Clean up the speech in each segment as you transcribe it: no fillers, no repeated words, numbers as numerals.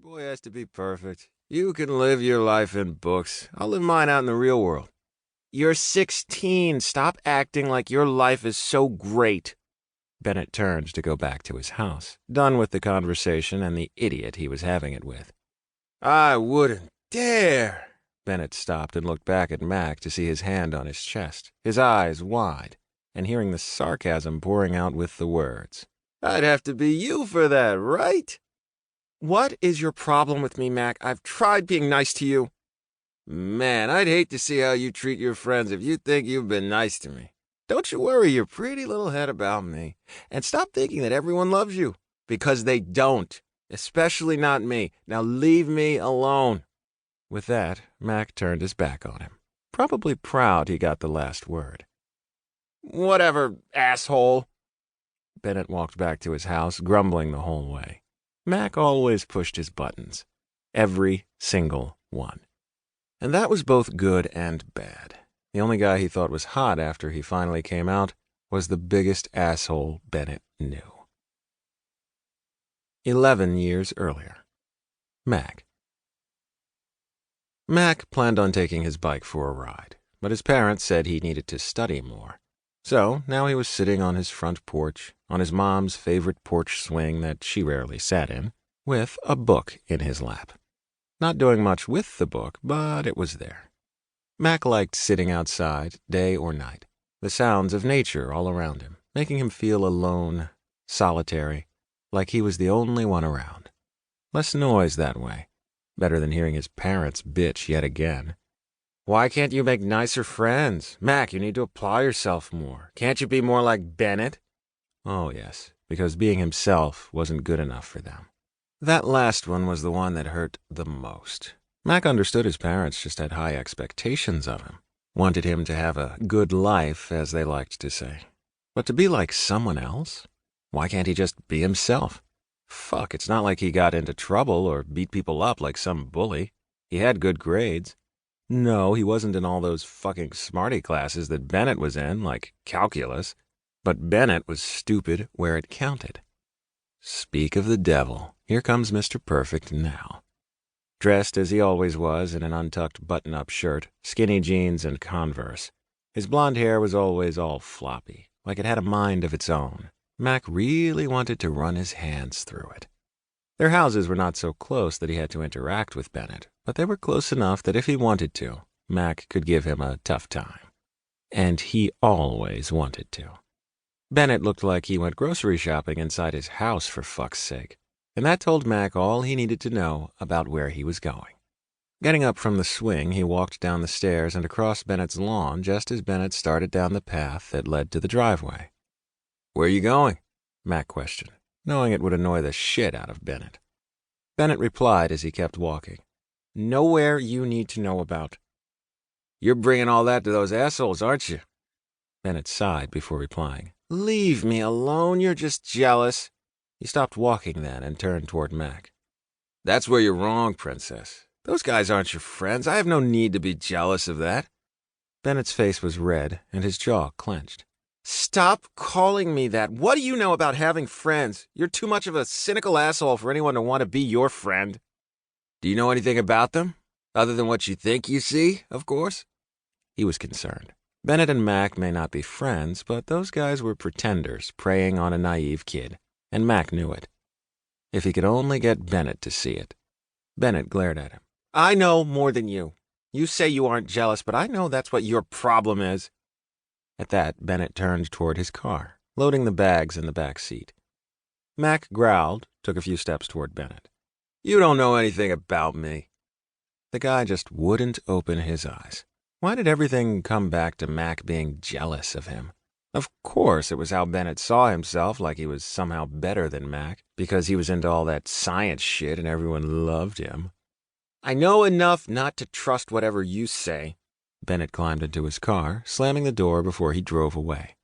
boy has to be perfect. You can live your life in books. I'll live mine out in the real world. You're 16. Stop acting like your life is so great. Bennett turned to go back to his house, done with the conversation and the idiot he was having it with. I wouldn't dare. Bennett stopped and looked back at Mac to see his hand on his chest, his eyes wide, and hearing the sarcasm pouring out with the words. I'd have to be you for that, right? What is your problem with me, Mac? I've tried being nice to you. Man, I'd hate to see how you treat your friends if you think you've been nice to me. Don't you worry your pretty little head about me. And stop thinking that everyone loves you, because they don't, especially not me. Now leave me alone. With that, Mac turned his back on him, probably proud he got the last word. Whatever, asshole. Bennett walked back to his house, grumbling the whole way. Mac always pushed his buttons. Every single one. And that was both good and bad. The only guy he thought was hot after he finally came out was the biggest asshole Bennett knew. 11 years earlier. Mac. Mac planned on taking his bike for a ride, but his parents said he needed to study more. So now he was sitting on his front porch, on his mom's favorite porch swing that she rarely sat in, with a book in his lap. Not doing much with the book, but it was there. Mac liked sitting outside, day or night, the sounds of nature all around him, making him feel alone, solitary, like he was the only one around. Less noise that way. Better than hearing his parents bitch yet again. Why can't you make nicer friends? Mac, you need to apply yourself more. Can't you be more like Bennett? Oh, yes, because being himself wasn't good enough for them. That last one was the one that hurt the most. Mac understood his parents just had high expectations of him. Wanted him to have a good life, as they liked to say. But to be like someone else? Why can't he just be himself? Fuck, it's not like he got into trouble or beat people up like some bully. He had good grades. No, he wasn't in all those fucking smarty classes that Bennett was in, like calculus. But Bennett was stupid where it counted. Speak of the devil, here comes Mr. Perfect now. Dressed as he always was in an untucked button-up shirt, skinny jeans, and Converse. His blonde hair was always all floppy, like it had a mind of its own. Mac really wanted to run his hands through it. Their houses were not so close that he had to interact with Bennett, but they were close enough that if he wanted to, Mac could give him a tough time. And he always wanted to. Bennett looked like he went grocery shopping inside his house, for fuck's sake, and that told Mac all he needed to know about where he was going. Getting up from the swing, he walked down the stairs and across Bennett's lawn just as Bennett started down the path that led to the driveway. Where you going? Mac questioned, knowing it would annoy the shit out of Bennett. Bennett replied as he kept walking. Nowhere you need to know about. You're bringing all that to those assholes, aren't you? Bennett sighed before replying. Leave me alone, you're just jealous. He stopped walking then and turned toward Mac. That's where you're wrong, Princess. Those guys aren't your friends. I have no need to be jealous of that. Bennett's face was red and his jaw clenched. Stop calling me that. What do you know about having friends? You're too much of a cynical asshole for anyone to want to be your friend. Do you know anything about them? Other than what you think you see, of course? He was concerned. Bennett and Mac may not be friends, but those guys were pretenders preying on a naive kid, and Mac knew it. If he could only get Bennett to see it. Bennett glared at him. I know more than you. You say you aren't jealous, but I know that's what your problem is. At that, Bennett turned toward his car, loading the bags in the back seat. Mac growled, took a few steps toward Bennett. You don't know anything about me. The guy just wouldn't open his eyes. Why did everything come back to Mac being jealous of him? Of course, it was how Bennett saw himself, like he was somehow better than Mac, because he was into all that science shit and everyone loved him. I know enough not to trust whatever you say. Bennett climbed into his car, slamming the door before he drove away.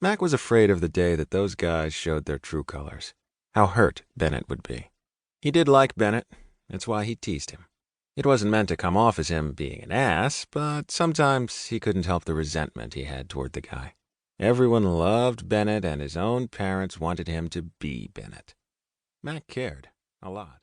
Mac was afraid of the day that those guys showed their true colors, how hurt Bennett would be. He did like Bennett. That's why he teased him. It wasn't meant to come off as him being an ass, but sometimes he couldn't help the resentment he had toward the guy. Everyone loved Bennett, and his own parents wanted him to be Bennett. Mac cared a lot.